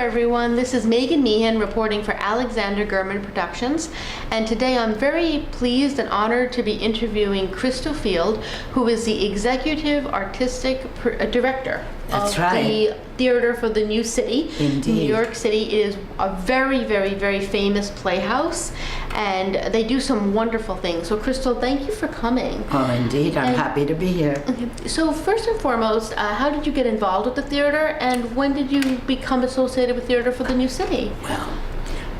everyone. This is Meagan reporting for Alexander Gurman Productions, and today I'm very pleased and honored to be interviewing Crystal Field, who is the Executive Artistic Director That's of right. the Theater for the New City. Indeed. New York City is a very, very, very famous playhouse, and they do some wonderful things. So Crystal, thank you for coming. Oh, indeed. I'm happy to be here. So first and foremost, how did you get involved with the theater, and when did you become associated with Theater for the New City? Well,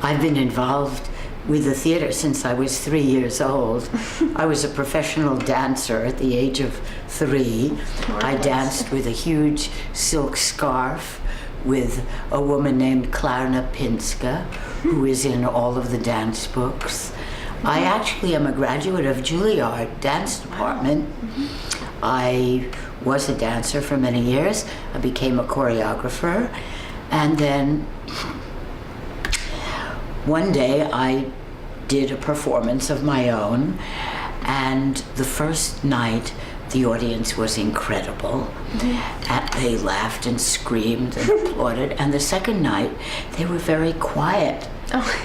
I've been involved with the theater since I was 3 years old. I was a professional dancer at the age of 3. I danced with a huge silk scarf with a woman named Klarna Pinska, who is in all of the dance books. I actually am a graduate of Juilliard Dance Department. I was a dancer for many years. I became a choreographer, and then one day I did a performance of my own, and the first night the audience was incredible. And they laughed and screamed and applauded, and the second night they were very quiet.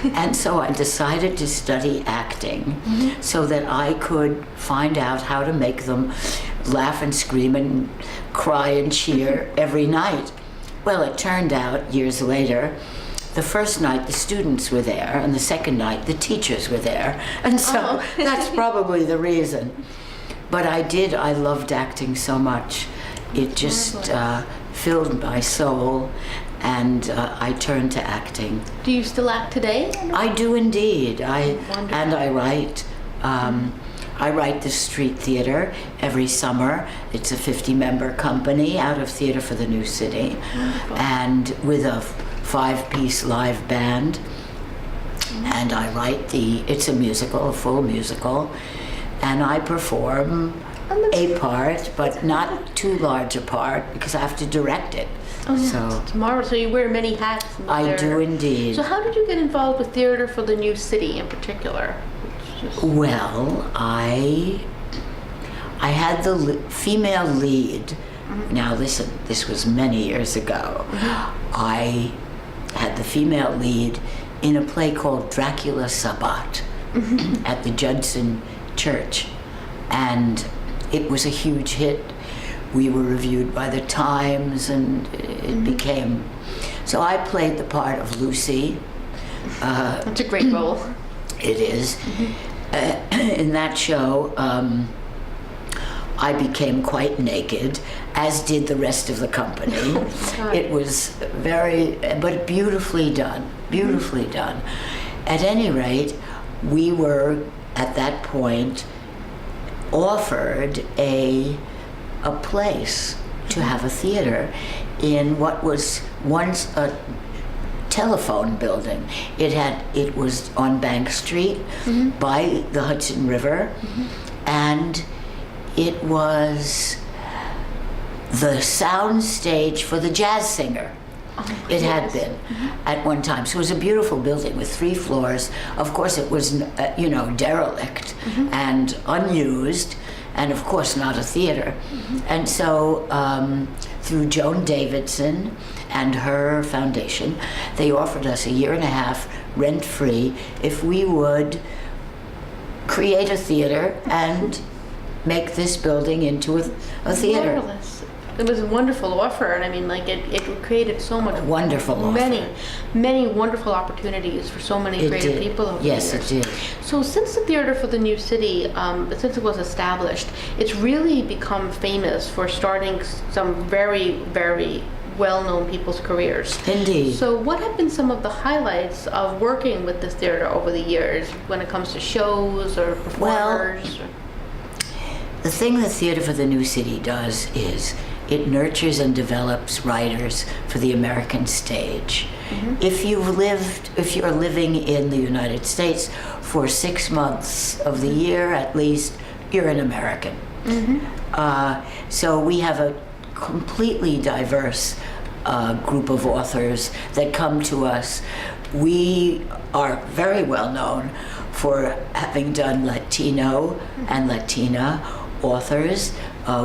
And so I decided to study acting so that I could find out how to make them laugh and scream and cry and cheer every night. Well, it turned out years later, the first night the students were there, and the second night the teachers were there. And so that's probably the reason. But I loved acting so much. It just filled my soul, and I turned to acting. Do you still act today? I do indeed. I Wonderful. I write the Street Theater every summer. It's a 50-member company out of Theater for the New City, and with a 5-piece live band. And I write it's a musical, a full musical, and I perform a part, but not too large a part because I have to direct it. So Tomorrow, so you wear many hats in the I theater. do indeed. So how did you get involved with Theater for the New City in particular? Well, I had the female lead. Now listen, this was many years ago. I had the female lead in a play called Dracula Sabbat at the Judson Church, and it was a huge hit. We were reviewed by the Times, and it became. So I played the part of Lucy. That's a great role. It is. In that show, I became quite naked, as did the rest of the company. It was but beautifully done, beautifully done. At any rate, we were, at that point, offered a place to have a theater in what was once a telephone building. It was on Bank Street by the Hudson River, and it was the sound stage for the jazz singer. It had been at one time. So it was a beautiful building with 3 floors. Of course, it was derelict and unused, and of course not a theater. And so through Joan Davidson and her foundation, they offered us a 1.5 years rent-free if we would create a theater and make this building into a theater. Marvelous. It was a wonderful offer, and I mean, like it created so much Wonderful many wonderful opportunities for so many creative people over the years. Yes, it did. So since the Theater for the New City, since it was established, it's really become famous for starting some very, very well-known people's careers. Indeed. So what have been some of the highlights of working with this theater over the years when it comes to shows or performers? The thing the Theater for the New City does is it nurtures and develops writers for the American stage. If you're living in the United States for 6 months of the year at least, you're an American. So we have a completely diverse group of authors that come to us. We are very well known for having done Latino and Latina authors.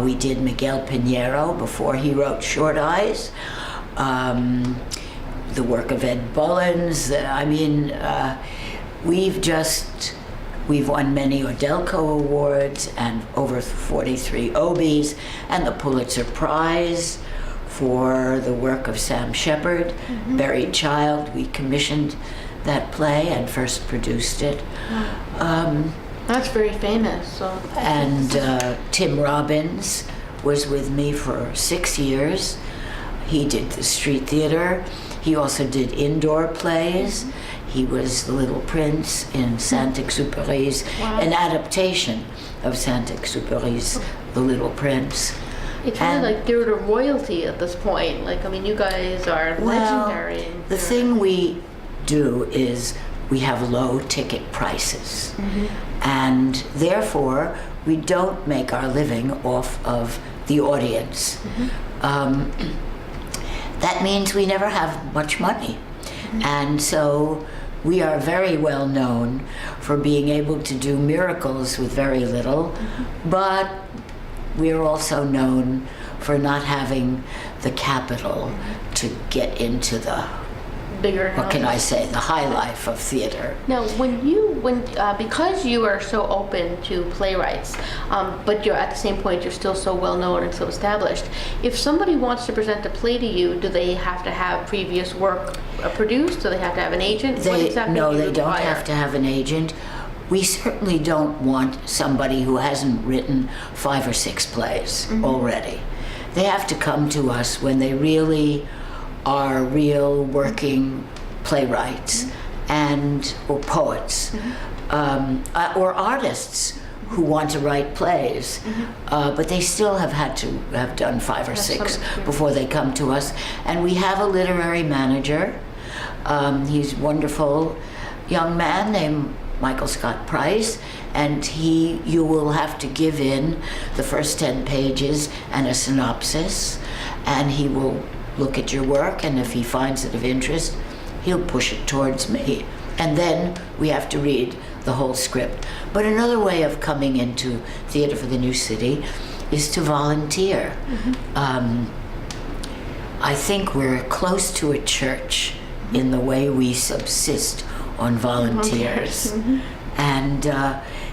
We did Miguel Pinheiro before he wrote Short Eyes. the work of Ed Bullins. I mean, we've won many Odelko Awards and over 43 Obies and the Pulitzer Prize for the work of Sam Shepard, Buried Child. We commissioned that play and first produced it. That's very famous. So. And Tim Robbins was with me for 6 years. He did the street theater. He also did indoor plays. He was the Little Prince in Saint-Exupéry's, an adaptation of Saint-Exupéry's The Little Prince. It's really like theater royalty at this point. Like, I mean, you guys are legendary. The thing we do is we have low ticket prices. And therefore, we don't make our living off of the audience. That means we never have much money. And so we are very well known for being able to do miracles with very little, but we are also known for not having the capital to get into the bigger. What can I say? The high life of theater. Now, because you are so open to playwrights, but you're at the same point you're still so well known and so established. If somebody wants to present a play to you, do they have to have previous work produced? Do they have to have an agent? No, they don't have to have an agent. We certainly don't want somebody who hasn't written 5 or 6 plays already. They have to come to us when they really are real working playwrights or poets or artists who want to write plays, but they still have had to have done 5 or 6 before they come to us. And we have a literary manager. He's a wonderful young man named Michael Scott Price, and you will have to give in the first 10 pages and a synopsis, and he will look at your work, and if he finds it of interest, he'll push it towards me. And then we have to read the whole script. But another way of coming into Theater for the New City is to volunteer. I think we're close to a church in the way we subsist on volunteers. And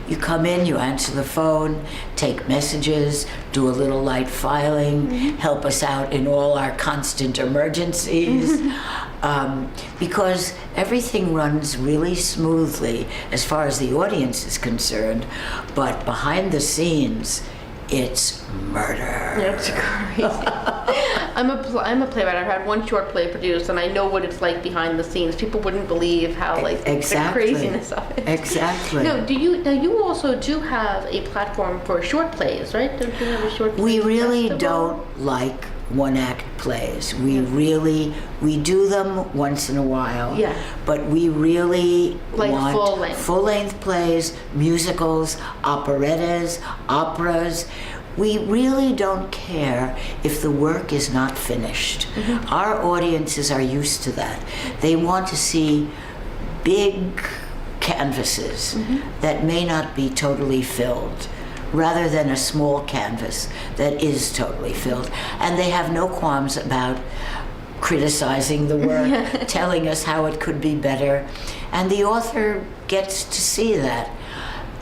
you come in, you answer the phone, take messages, do a little light filing, help us out in all our constant emergencies, because everything runs really smoothly as far as the audience is concerned, but behind the scenes, it's murder. That's crazy. I'm a playwright. I've had one short play produced, and I know what it's like behind the scenes. People wouldn't believe how the craziness of it. Exactly. No, you also do have a platform for short plays, right? Don't you have a short play We really festival? don't like one-act plays. We do them once in a while. Yeah. But we really Like want full-length plays, musicals, operettas, operas. We really don't care if the work is not finished. Our audiences are used to that. They want to see big canvases that may not be totally filled, rather than a small canvas that is totally filled. And they have no qualms about criticizing the work, telling us how it could be better. And the author gets to see that.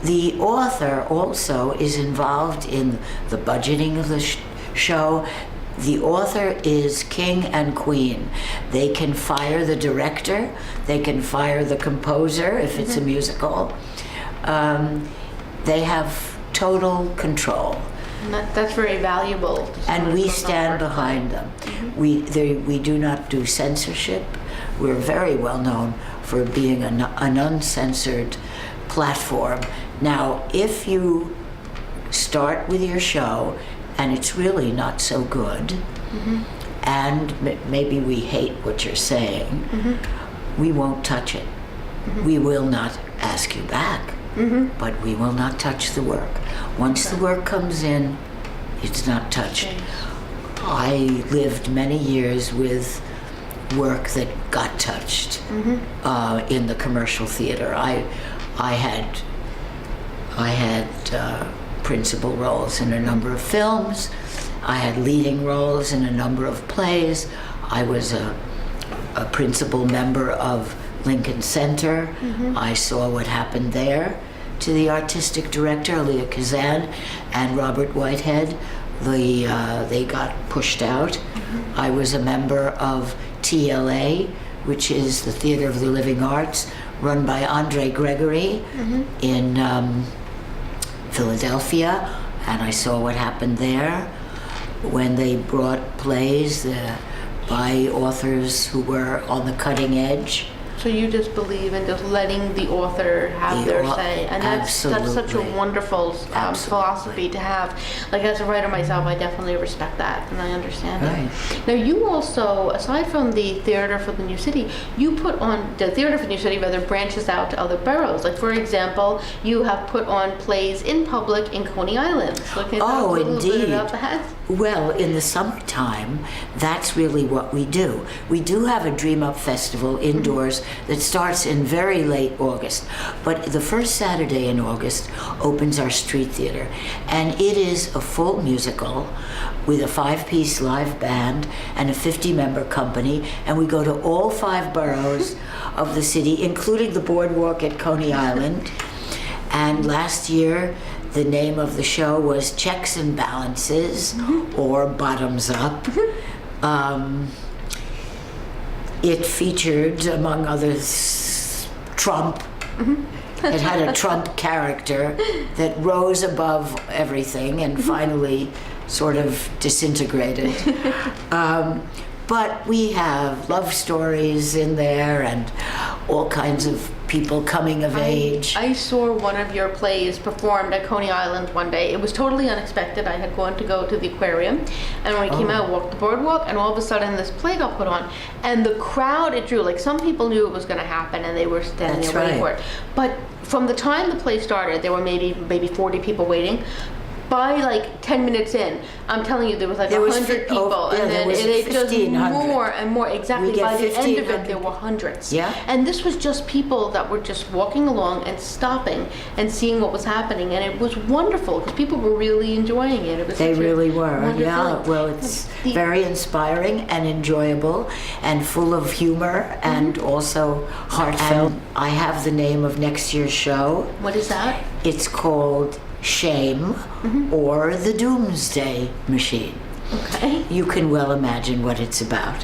The author also is involved in the budgeting of the show. The author is king and queen. They can fire the director, they can fire the composer if it's a musical. They have total control. And that's very valuable. And we stand behind them. We do not do censorship. We're very well known for being an uncensored platform. Now, if you start with your show and it's really not so good, and maybe we hate what you're saying, we won't touch it. We will not ask you back, but we will not touch the work. Once the work comes in, it's not touched. I lived many years with work that got touched in the commercial theater. I had principal roles in a number of films. I had leading roles in a number of plays. I was a a principal member of Lincoln Center. I saw what happened there to the artistic director, Leah Kazan, and Robert Whitehead. They got pushed out. I was a member of TLA, which is the Theater of the Living Arts, run by Andre Gregory in Philadelphia, and I saw what happened there when they brought plays by authors who were on the cutting edge. So you just believe in just letting the author have their say, and that's such a wonderful philosophy to have. Like, as a writer myself, I definitely respect that, and I understand it. Now, you also, aside from the Theater for the New City, you put on, the Theater for the New City rather branches out to other boroughs. Like, for example, you have put on plays in public in Coney Island. So can you talk a little bit about that? Well, in the summertime, that's really what we do. We do have a Dream Up Festival indoors that starts in very late August. But the first Saturday in August opens our street theater. And it is a full musical with a 5-piece live band and a 50-member company. And we go to all 5 boroughs of the city, including the boardwalk at Coney Island. And last year, the name of the show was Checks and Balances, or Bottoms Up. It featured, among others, Trump. It had a Trump character that rose above everything and finally sort of disintegrated. But we have love stories in there and all kinds of people coming of age. I saw one of your plays performed at Coney Island one day. It was totally unexpected. I had gone to go to the aquarium, and when I came out, walked the boardwalk, and all of a sudden this play got put on. And the crowd it drew, like, some people knew it was going to happen, and they were standing there waiting for it. But from the time the play started, there were maybe 40 people waiting. By like 10 minutes in, I'm telling you, there was like 100 people, and then it just more and more. Exactly. By the end of it, there were hundreds. Yeah. And this was just people that were just walking along and stopping and seeing what was happening, and it was wonderful because people were really enjoying it. It was They really were. Yeah. Well, it's very inspiring and enjoyable, and full of humor and also heartfelt. And I have the name of next year's show. What is that? It's called Shame, or the Doomsday Machine. Okay. You can well imagine what it's about.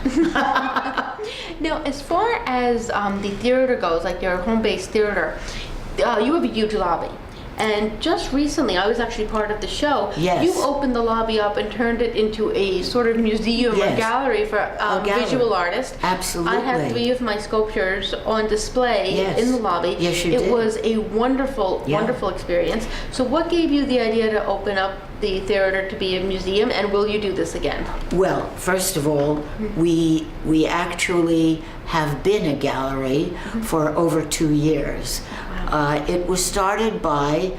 Now, as far as the theater goes, like your home-based theater, you have a huge lobby. And just recently, I was actually part of the show. Yes. You opened the lobby up and turned it into a sort of museum or gallery for visual artists. Absolutely. I have 3 of my sculptures on display in the lobby. Yes, you did. It was a wonderful, wonderful experience. So what gave you the idea to open up the theater to be a museum, and will you do this again? Well, first of all, we actually have been a gallery for over 2 years. It was started by,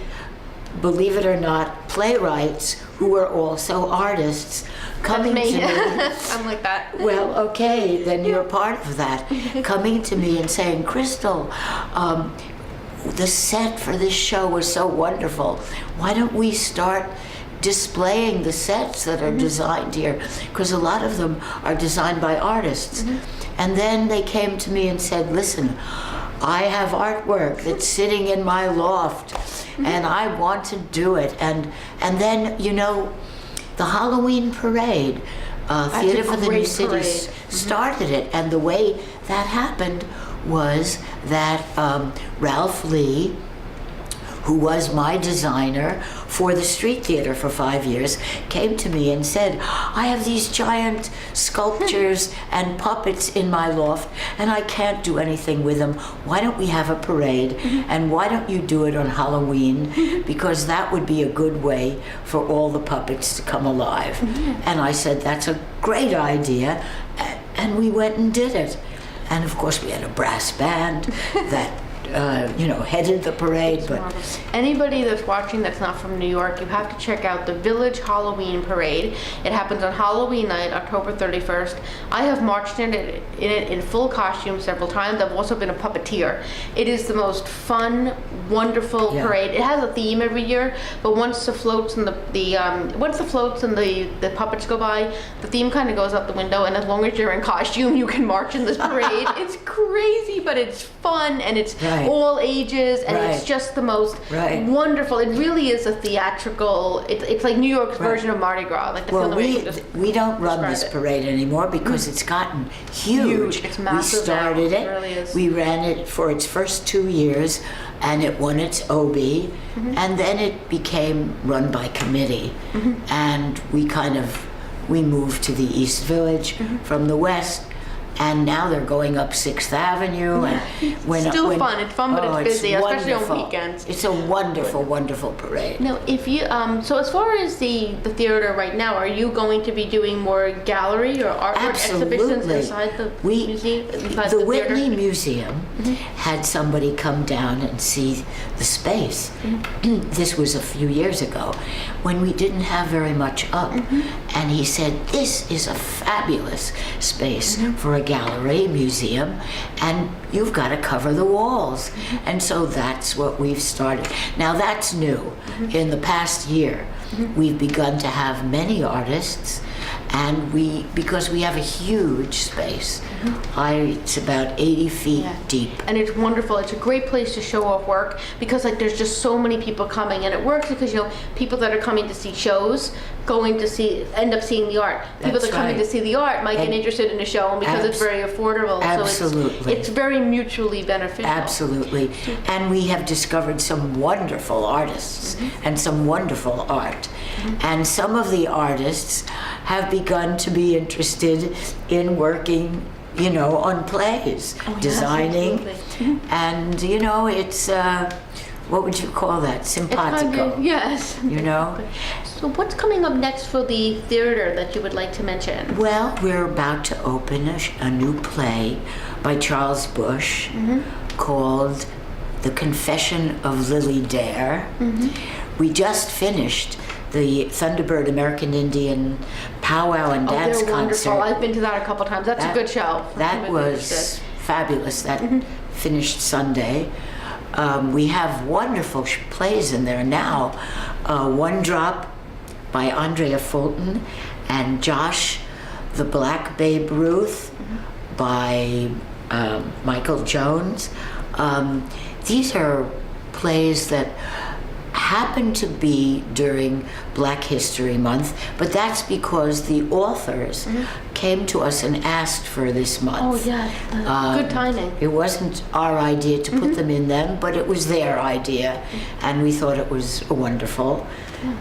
believe it or not, playwrights who were also artists coming to me. I'm like that. Well, okay, then you're part of that. Coming to me and saying, Crystal, the set for this show was so wonderful. Why don't we start displaying the sets that are designed here? Because a lot of them are designed by artists. And then they came to me and said, listen, I have artwork that's sitting in my loft, and I want to do it. And then, you know, the Halloween parade, Theater for the New City started it. And the way that happened was that Ralph Lee, who was my designer for the street theater for 5 years, came to me and said, I have these giant sculptures and puppets in my loft, and I can't do anything with them. Why don't we have a parade, and why don't you do it on Halloween? Because that would be a good way for all the puppets to come alive. And I said, that's a great idea, and we went and did it. And of course we had a brass band that headed the parade. But anybody that's watching that's not from New York, you have to check out the Village Halloween Parade. It happens on Halloween night, October 31st. I have marched in it in full costume several times. I've also been a puppeteer. It is the most fun, wonderful Yeah. parade. It has a theme every year, but once the floats and the puppets go by, the theme kind of goes out the window. And as long as you're in costume, you can march in this parade. It's crazy, but it's fun, and it's Right. all ages, and it's Right. just the most Right. wonderful. It really is a theatrical. It's like New York's Right. version of Mardi Gras. Like the Well, film that we you just we don't run describe this it. parade anymore because it's gotten huge. Huge. It's massive We started now. it. It really is. We ran it for its first 2 years, and it won its Obie, and then it became run by committee, and we moved to the East Village from the west. And now they're going up 6th Avenue. And Still fun. It's fun, but it's busy, especially on wonderful. weekends. It's a wonderful, wonderful parade. Now, if you so as far as the theater right now, are you going to be doing more gallery or artwork exhibitions Absolutely. inside the museum? Inside The the Whitney theater? Museum had somebody come down and see the space. This was a few years ago when we didn't have very much up. And he said, this is a fabulous space for a gallery, museum, and you've got to cover the walls. And so that's what we've started. Now that's new. In the past year, we've begun to have many artists, and because we have a huge space. It's about 80 feet deep. And it's wonderful. It's a great place to show off work because like there's just so many people coming, and it works because people that are coming to see shows end up seeing the art. People That's that are coming right. to see the art might get interested in the show, and because it's very affordable. Absolutely. So it's very mutually beneficial. Absolutely. And we have discovered some wonderful artists and some wonderful art. And some of the artists have begun to be interested in working, on plays, designing. absolutely. And, it's, what would you call that? Simpatico. Yes. So what's coming up next for the theater that you would like to mention? Well, we're about to open a new play by Charles Bush called The Confession of Lily Dare. We just finished the Thunderbird American Indian Powwow and Dance they're Concert. wonderful. I've been to that a couple times. That's a good show. That was fabulous. That finished Sunday. We have wonderful plays in there now. One Drop by Andrea Fulton, and Josh the Black Babe Ruth by Michael Jones. These are plays that happen to be during Black History Month, but that's because the authors came to us and asked for this month. Oh yeah, good timing. It wasn't our idea to put them in them, but it was their idea, and we thought it was wonderful.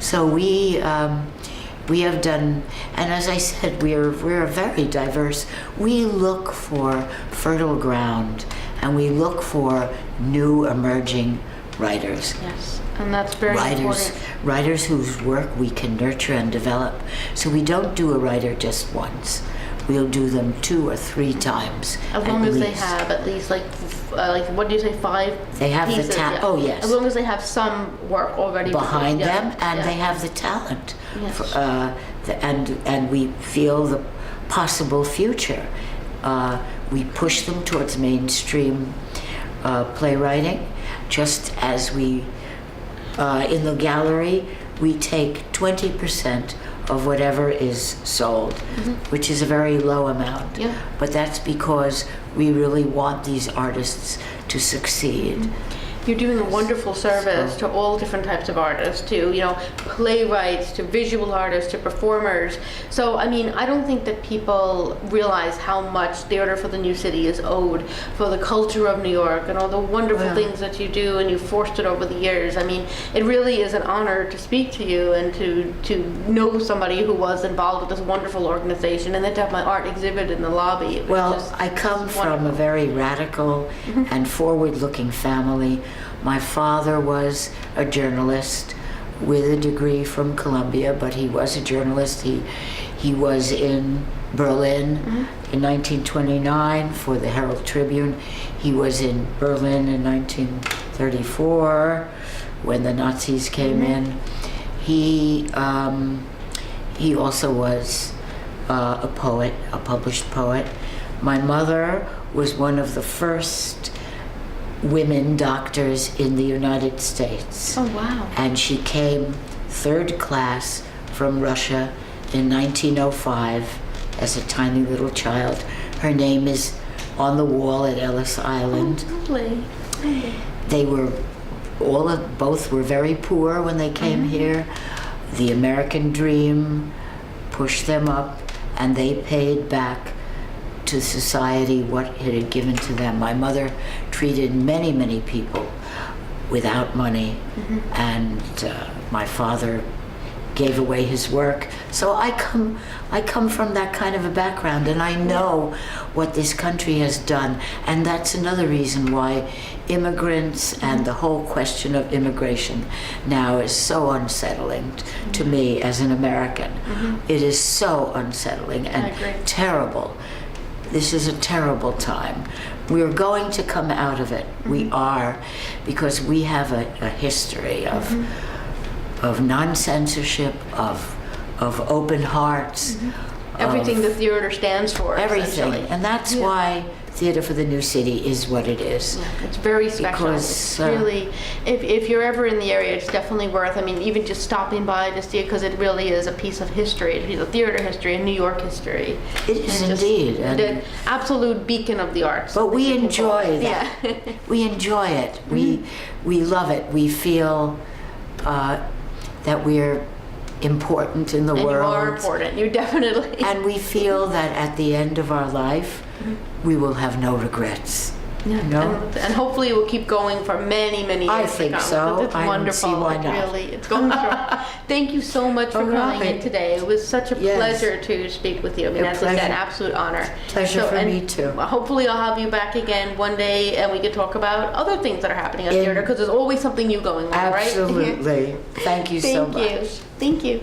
So we have done, and as I said, we're very diverse. We look for fertile ground, and we look for new emerging writers. Yes, and that's very important. Writers whose work we can nurture and develop. So we don't do a writer just once. We'll do them 2 or 3 times. As long as they have at least like what do you say, 5 They have pieces, the talent. Oh yes. As long as they have some work already behind produced, them, and they have the talent. Yes. And we feel the possible future. We push them towards mainstream playwriting, just as we in the gallery we take 20% of whatever is sold, which is a very low amount. Yeah. But that's because we really want these artists to succeed. You're doing a wonderful service to all different types of artists, to playwrights, to visual artists, to performers. So I mean, I don't think that people realize how much Theater for the New City is owed for the culture of New York and all the wonderful things that you do, and you've fostered over the years. I mean, it really is an honor to speak to you and to know somebody who was involved with this wonderful organization, and then to have my art exhibit in the lobby. It was Well, just I come from wonderful. a very radical and forward-looking family. My father was a journalist with a degree from Columbia, but he was a journalist. He was in Berlin in 1929 for the Herald Tribune. He was in Berlin in 1934 when the Nazis came in. He also was a poet, a published poet. My mother was one of the first women doctors in the United States. Oh, wow. And she came third class from Russia in 1905 as a tiny little child. Her name is on the wall at Ellis Island. Oh, lovely. They were both were very poor when they came here. The American dream pushed them up, and they paid back to society what it had given to them. My mother treated many, many people without money, and my father gave away his work. So I come from that kind of a background, and I know what this country has done, and that's another reason why immigrants and the whole question of immigration now is so unsettling to me as an American. It is so unsettling and terrible. This is a terrible time. We're going to come out of it. We are, because we have a history of non-censorship, of open hearts. Everything the theater stands for, Everything. essentially. And that's why Theater for the New City is what it is. It's very special. Because, it's really, if you're ever in the area, it's definitely worth, I mean, even just stopping by to see it, because it really is a piece of history. It's a theater history, a New York history. It is indeed. The absolute beacon of the arts. But we people call enjoy it. that. Yeah. We enjoy it. We love it. We feel that we're important in the And world. you are important. You definitely. And we feel that at the end of our life, we will have no regrets. Yeah, No? and hopefully it will keep going for many, many years I to think come. so. It's I don't wonderful. see why It not. really, it's going strong. Thank you so much for All coming in right. today. It was such a Yes. pleasure to speak with you. I mean, A as I said, pleasure. absolute honor. Pleasure for and me too. Hopefully I'll have you back again one day and we can talk about other things that are happening at In- theater, because there's always something new going on, right? Absolutely. Thank you so much. Thank you. Thank you.